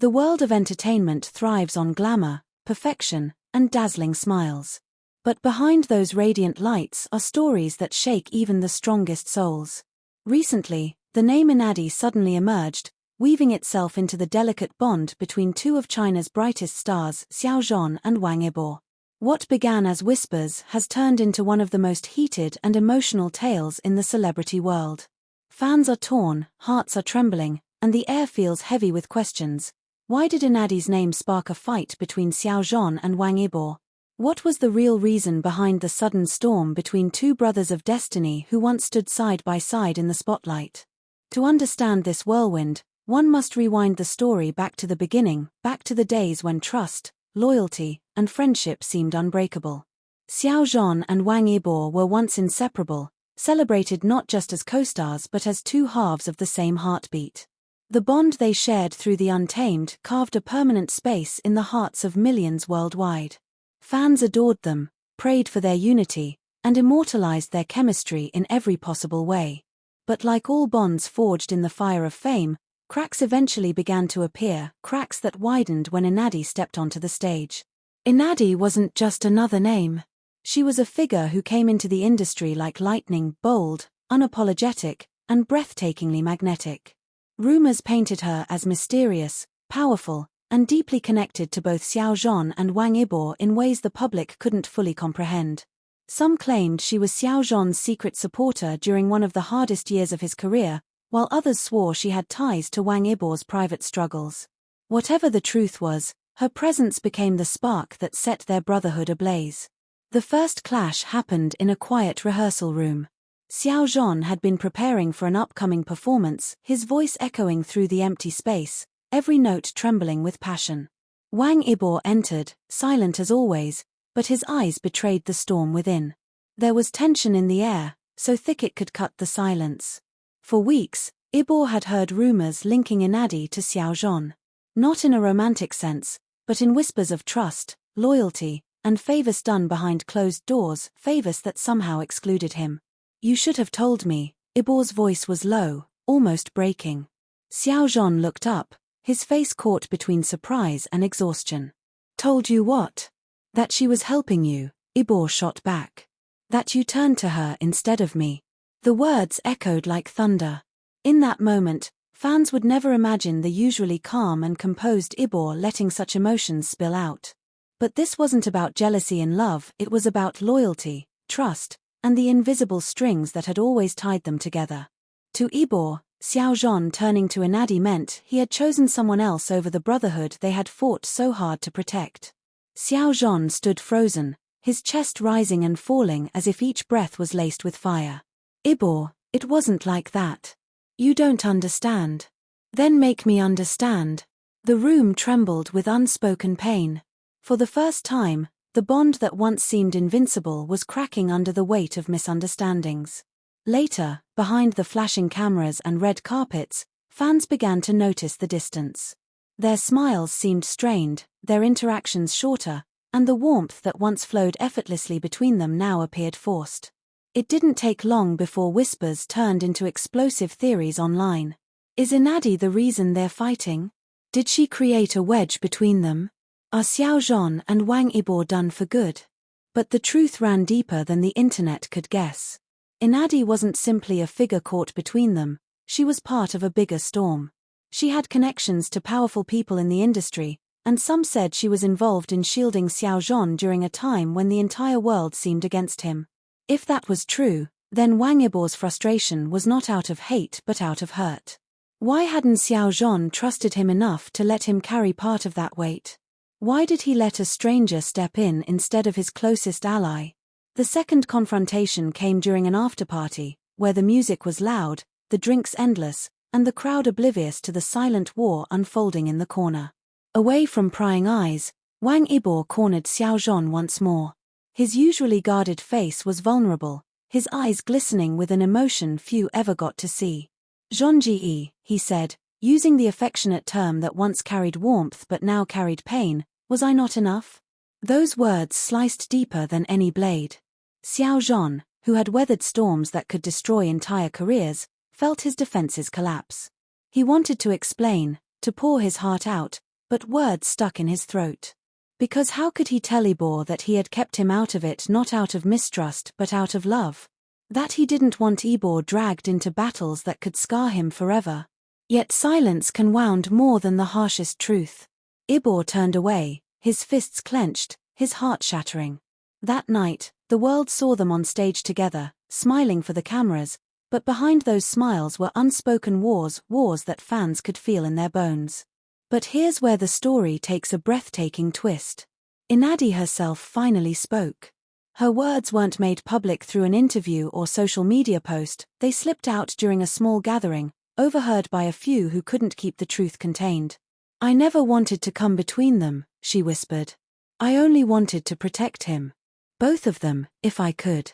The world of entertainment thrives on glamour, perfection, and dazzling smiles. But behind those radiant lights are stories that shake even the strongest souls. Recently, the name Inadi suddenly emerged, weaving itself into the delicate bond between two of China's brightest stars, Xiao and Wang Yibo. What began as whispers has turned into one of the most heated and emotional tales in the celebrity world. Fans are torn, hearts are trembling, and the air feels heavy with questions. Why did Inadi's name spark a fight between Xiao and Wang Yibo? What was the real reason behind the sudden storm between two brothers of destiny who once stood side by side in the spotlight? To understand this whirlwind, one must rewind the story back to the beginning, back to the days when trust, loyalty, and friendship seemed unbreakable. Xiao and Wang Yibo were once inseparable, celebrated not just as co-stars but as two halves of the same heartbeat. The bond they shared through the Untamed carved a permanent space in the hearts of millions worldwide. Fans adored them, prayed for their unity, and immortalized their chemistry in every possible way. But like all bonds forged in the fire of fame, cracks eventually began to appear, cracks that widened when Inadi stepped onto the stage. Inadi wasn't just another name. She was a figure who came into the industry like lightning, bold, unapologetic, and breathtakingly magnetic. Rumors painted her as mysterious, powerful, and deeply connected to both Xiao and Wang Yibo in ways the public couldn't fully comprehend. Some claimed she was Xiao's secret supporter during one of the hardest years of his career, while others swore she had ties to Wang Yibo's private struggles. Whatever the truth was, her presence became the spark that set their brotherhood ablaze. The first clash happened in a quiet rehearsal room. Xiao had been preparing for an upcoming performance, his voice echoing through the empty space, every note trembling with passion. Wang Yibo entered, silent as always, but his eyes betrayed the storm within. There was tension in the air, so thick it could cut the silence. For weeks, Yibo had heard rumors linking Inadi to Xiao. Not in a romantic sense, but in whispers of trust, loyalty, and favors done behind closed doors, favors that somehow excluded him. "You should have told me," Yibo's voice was low, almost breaking. Xiao looked up, his face caught between surprise and exhaustion. "Told you what?" "That she was helping you," Yibo shot back. "That you turned to her instead of me." The words echoed like thunder. In that moment, fans would never imagine the usually calm and composed Yibo letting such emotions spill out. But this wasn't about jealousy and love, it was about loyalty, trust, and the invisible strings that had always tied them together. To Yibo, Xiao turning to Inadi meant he had chosen someone else over the brotherhood they had fought so hard to protect. Xiao stood frozen, his chest rising and falling as if each breath was laced with fire. "Yibo, it wasn't like that. You don't understand." "Then make me understand." The room trembled with unspoken pain. For the first time, the bond that once seemed invincible was cracking under the weight of misunderstandings. Later, behind the flashing cameras and red carpets, fans began to notice the distance. Their smiles seemed strained, their interactions shorter, and the warmth that once flowed effortlessly between them now appeared forced. It didn't take long before whispers turned into explosive theories online. Is Inadi the reason they're fighting? Did she create a wedge between them? Are Xiao and Wang Yibo done for good? But the truth ran deeper than the internet could guess. Inadi wasn't simply a figure caught between them, she was part of a bigger storm. She had connections to powerful people in the industry, and some said she was involved in shielding Xiao during a time when the entire world seemed against him. If that was true, then Wang Yibo's frustration was not out of hate but out of hurt. Why hadn't Xiao trusted him enough to let him carry part of that weight? Why did he let a stranger step in instead of his closest ally? The second confrontation came during an afterparty, where the music was loud, the drinks endless, and the crowd oblivious to the silent war unfolding in the corner. Away from prying eyes, Wang Yibo cornered Xiao once more. His usually guarded face was vulnerable, his eyes glistening with an emotion few ever got to see. "Zhanji," he said, using the affectionate term that once carried warmth but now carried pain, "was I not enough?" Those words sliced deeper than any blade. Xiao, who had weathered storms that could destroy entire careers, felt his defenses collapse. He wanted to explain, to pour his heart out, but words stuck in his throat. Because how could he tell Yibo that he had kept him out of it not out of mistrust but out of love? That he didn't want Yibo dragged into battles that could scar him forever. Yet silence can wound more than the harshest truth. Yibo turned away, his fists clenched, his heart shattering. That night, the world saw them on stage together, smiling for the cameras, but behind those smiles were unspoken wars that fans could feel in their bones. But here's where the story takes a breathtaking twist. Inadi herself finally spoke. Her words weren't made public through an interview or social media post, they slipped out during a small gathering, overheard by a few who couldn't keep the truth contained. "I never wanted to come between them," she whispered. "I only wanted to protect him. Both of them, if I could."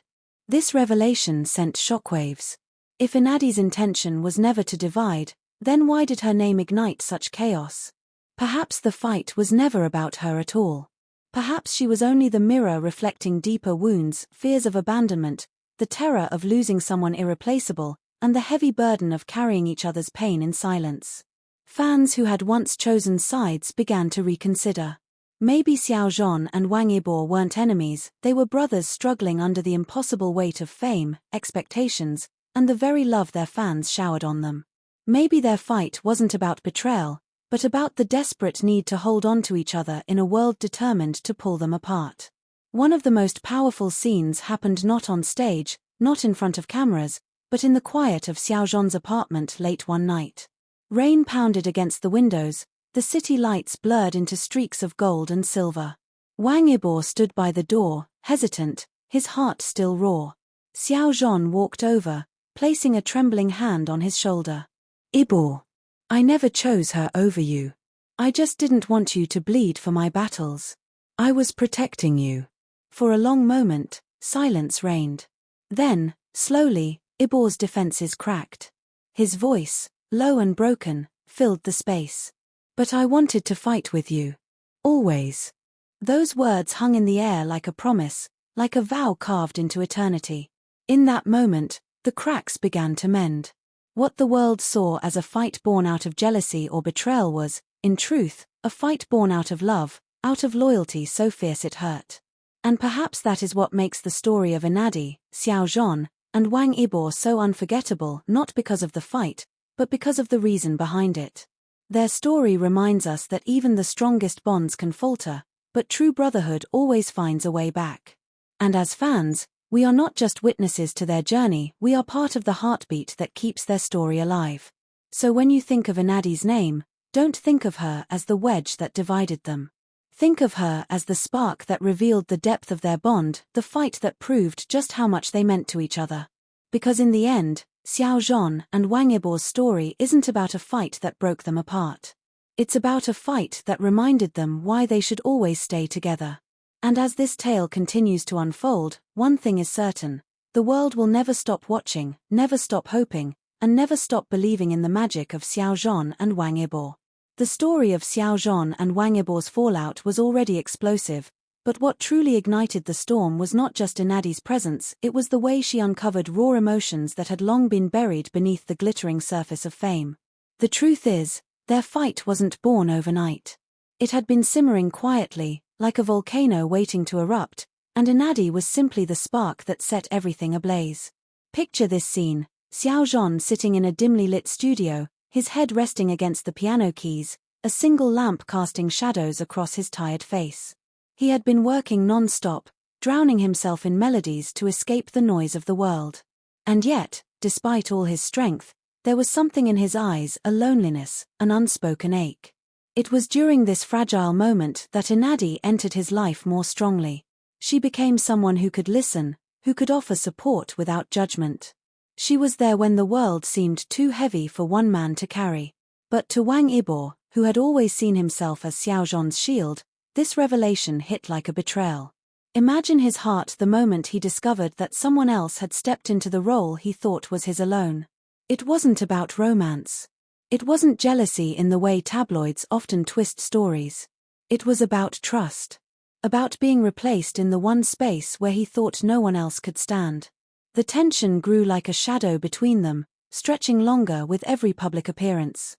This revelation sent shockwaves. If Inadi's intention was never to divide, then why did her name ignite such chaos? Perhaps the fight was never about her at all. Perhaps she was only the mirror reflecting deeper wounds, fears of abandonment, the terror of losing someone irreplaceable, and the heavy burden of carrying each other's pain in silence. Fans who had once chosen sides began to reconsider. Maybe Zhan and Wang weren't enemies, they were brothers struggling under the impossible weight of fame, expectations, and the very love their fans showered on them. Maybe their fight wasn't about betrayal, but about the desperate need to hold on to each other in a world determined to pull them apart. One of the most powerful scenes happened not on stage, not in front of cameras, but in the quiet of Zhan's apartment late one night. Rain pounded against the windows, the city lights blurred into streaks of gold and silver. Wang stood by the door, hesitant, his heart still raw. Zhan walked over, placing a trembling hand on his shoulder. "Yibo, I never chose her over you. I just didn't want you to bleed for my battles. I was protecting you." For a long moment, silence reigned. Then, slowly, Yibo's defenses cracked. His voice, low and broken, filled the space. "But I wanted to fight with you. Always." Those words hung in the air like a promise, like a vow carved into eternity. In that moment, the cracks began to mend. What the world saw as a fight born out of jealousy or betrayal was, in truth, a fight born out of love, out of loyalty so fierce it hurt. And perhaps that is what makes the story of Inadi, Zhan, and Wang so unforgettable, not because of the fight, but because of the reason behind it. Their story reminds us that even the strongest bonds can falter, but true brotherhood always finds a way back. And as fans, we are not just witnesses to their journey, we are part of the heartbeat that keeps their story alive. So when you think of Inadi's name, don't think of her as the wedge that divided them. Think of her as the spark that revealed the depth of their bond, the fight that proved just how much they meant to each other. Because in the end, Zhan and Wang story isn't about a fight that broke them apart. It's about a fight that reminded them why they should always stay together. And as this tale continues to unfold, one thing is certain: the world will never stop watching, never stop hoping, and never stop believing in the magic of Zhan and Wang. The story of Zhan and Wang fallout was already explosive, but what truly ignited the storm was not just Inadi's presence, it was the way she uncovered raw emotions that had long been buried beneath the glittering surface of fame. The truth is, their fight wasn't born overnight. It had been simmering quietly, like a volcano waiting to erupt, and Inadi was simply the spark that set everything ablaze. Picture this scene: Zhan sitting in a dimly lit studio, his head resting against the piano keys, a single lamp casting shadows across his tired face. He had been working non-stop, drowning himself in melodies to escape the noise of the world. And yet, despite all his strength, there was something in his eyes, a loneliness, an unspoken ache. It was during this fragile moment that Inadi entered his life more strongly. She became someone who could listen, who could offer support without judgment. She was there when the world seemed too heavy for one man to carry. But to Wang, who had always seen himself as Zhan's shield, this revelation hit like a betrayal. Imagine his heart the moment he discovered that someone else had stepped into the role he thought was his alone. It wasn't about romance. It wasn't jealousy in the way tabloids often twist stories. It was about trust. About being replaced in the one space where he thought no one else could stand. The tension grew like a shadow between them, stretching longer with every public appearance.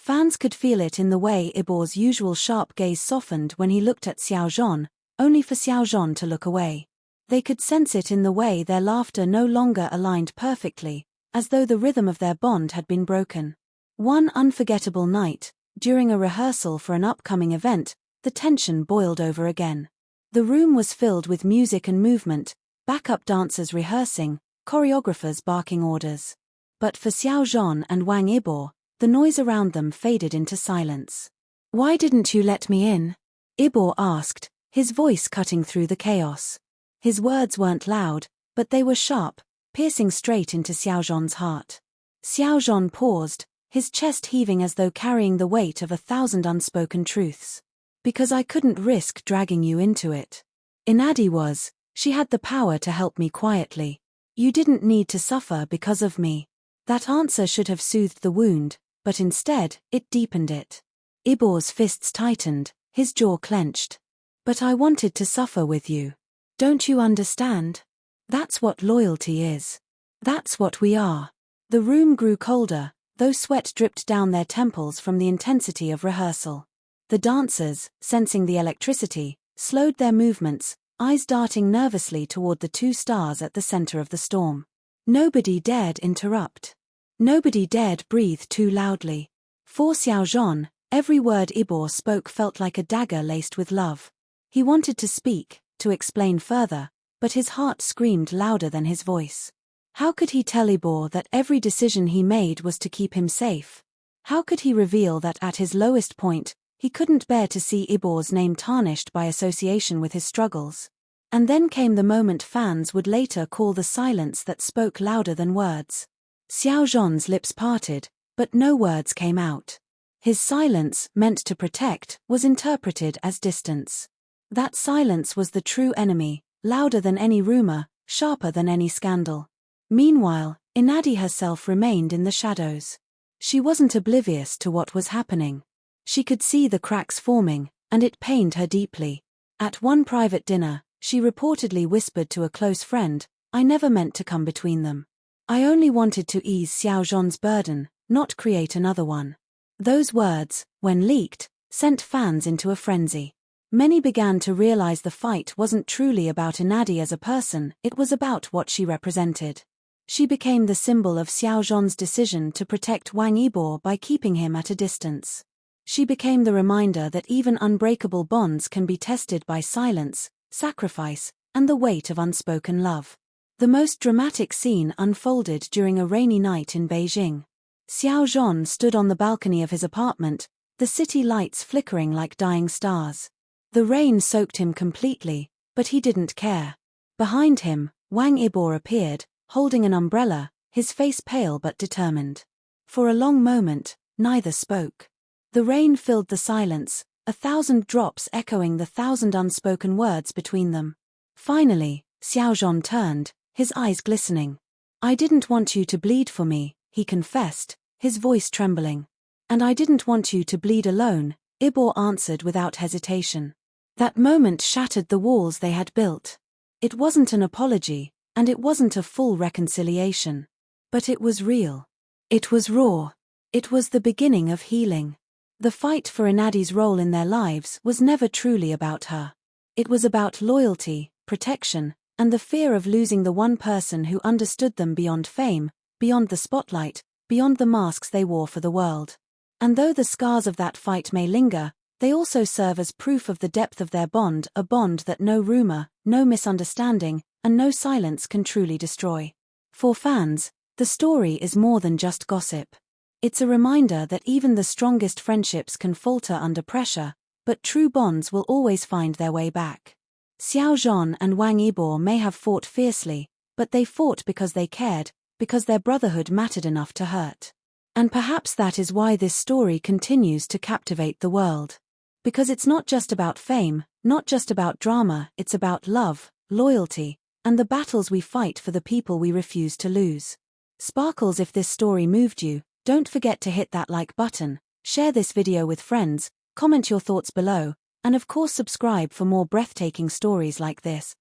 Fans could feel it in the way Yibo's usual sharp gaze softened when he looked at Xiao Zhan, only for Xiao Zhan to look away. They could sense it in the way their laughter no longer aligned perfectly, as though the rhythm of their bond had been broken. One unforgettable night, during a rehearsal for an upcoming event, the tension boiled over again. The room was filled with music and movement, backup dancers rehearsing, choreographers barking orders. But for Xiao Zhan and Wang Yibo, the noise around them faded into silence. "Why didn't you let me in?" Yibo asked, his voice cutting through the chaos. His words weren't loud, but they were sharp, piercing straight into Xiao Zhan's heart. Xiao Zhan paused, his chest heaving as though carrying the weight of 1,000 unspoken truths. "Because I couldn't risk dragging you into it. Inadi was, she had the power to help me quietly. You didn't need to suffer because of me." That answer should have soothed the wound, but instead, it deepened it. Yibo's fists tightened, his jaw clenched. "But I wanted to suffer with you. Don't you understand? That's what loyalty is. That's what we are." The room grew colder, though sweat dripped down their temples from the intensity of rehearsal. The dancers, sensing the electricity, slowed their movements, eyes darting nervously toward the two stars at the center of the storm. Nobody dared interrupt. Nobody dared breathe too loudly. For Xiao Zhan, every word Yibo spoke felt like a dagger laced with love. He wanted to speak, to explain further, but his heart screamed louder than his voice. How could he tell Yibo that every decision he made was to keep him safe? How could he reveal that at his lowest point, he couldn't bear to see Yibo's name tarnished by association with his struggles? And then came the moment fans would later call the silence that spoke louder than words. Xiao Zhan's lips parted, but no words came out. His silence, meant to protect, was interpreted as distance. That silence was the true enemy, louder than any rumor, sharper than any scandal. Meanwhile, Inadi herself remained in the shadows. She wasn't oblivious to what was happening. She could see the cracks forming, and it pained her deeply. At one private dinner, she reportedly whispered to a close friend, "I never meant to come between them. I only wanted to ease Xiao Zhan's burden, not create another one." Those words, when leaked, sent fans into a frenzy. Many began to realize the fight wasn't truly about Inadi as a person, it was about what she represented. She became the symbol of Xiao Zhan's decision to protect Wang Yibo by keeping him at a distance. She became the reminder that even unbreakable bonds can be tested by silence, sacrifice, and the weight of unspoken love. The most dramatic scene unfolded during a rainy night in Beijing. Xiao Zhan stood on the balcony of his apartment, the city lights flickering like dying stars. The rain soaked him completely, but he didn't care. Behind him, Wang Yibo appeared, holding an umbrella, his face pale but determined. For a long moment, neither spoke. The rain filled the silence, 1,000 drops echoing the 1,000 unspoken words between them. Finally, Xiao Zhan turned, his eyes glistening. "I didn't want you to bleed for me," he confessed, his voice trembling. "And I didn't want you to bleed alone," Yibo answered without hesitation. That moment shattered the walls they had built. It wasn't an apology, and it wasn't a full reconciliation. But it was real. It was raw. It was the beginning of healing. The fight for Inadi's role in their lives was never truly about her. It was about loyalty, protection, and the fear of losing the one person who understood them beyond fame, beyond the spotlight, beyond the masks they wore for the world. And though the scars of that fight may linger, they also serve as proof of the depth of their bond, a bond that no rumor, no misunderstanding, and no silence can truly destroy. For fans, the story is more than just gossip. It's a reminder that even the strongest friendships can falter under pressure, but true bonds will always find their way back. Xiao Zhan and Wang Yibo may have fought fiercely, but they fought because they cared, because their brotherhood mattered enough to hurt. And perhaps that is why this story continues to captivate the world. Because it's not just about fame, not just about drama, it's about love, loyalty, and the battles we fight for the people we refuse to lose. Sparkles, if this story moved you, don't forget to hit that like button, share this video with friends, comment your thoughts below, and of course subscribe for more breathtaking stories like this.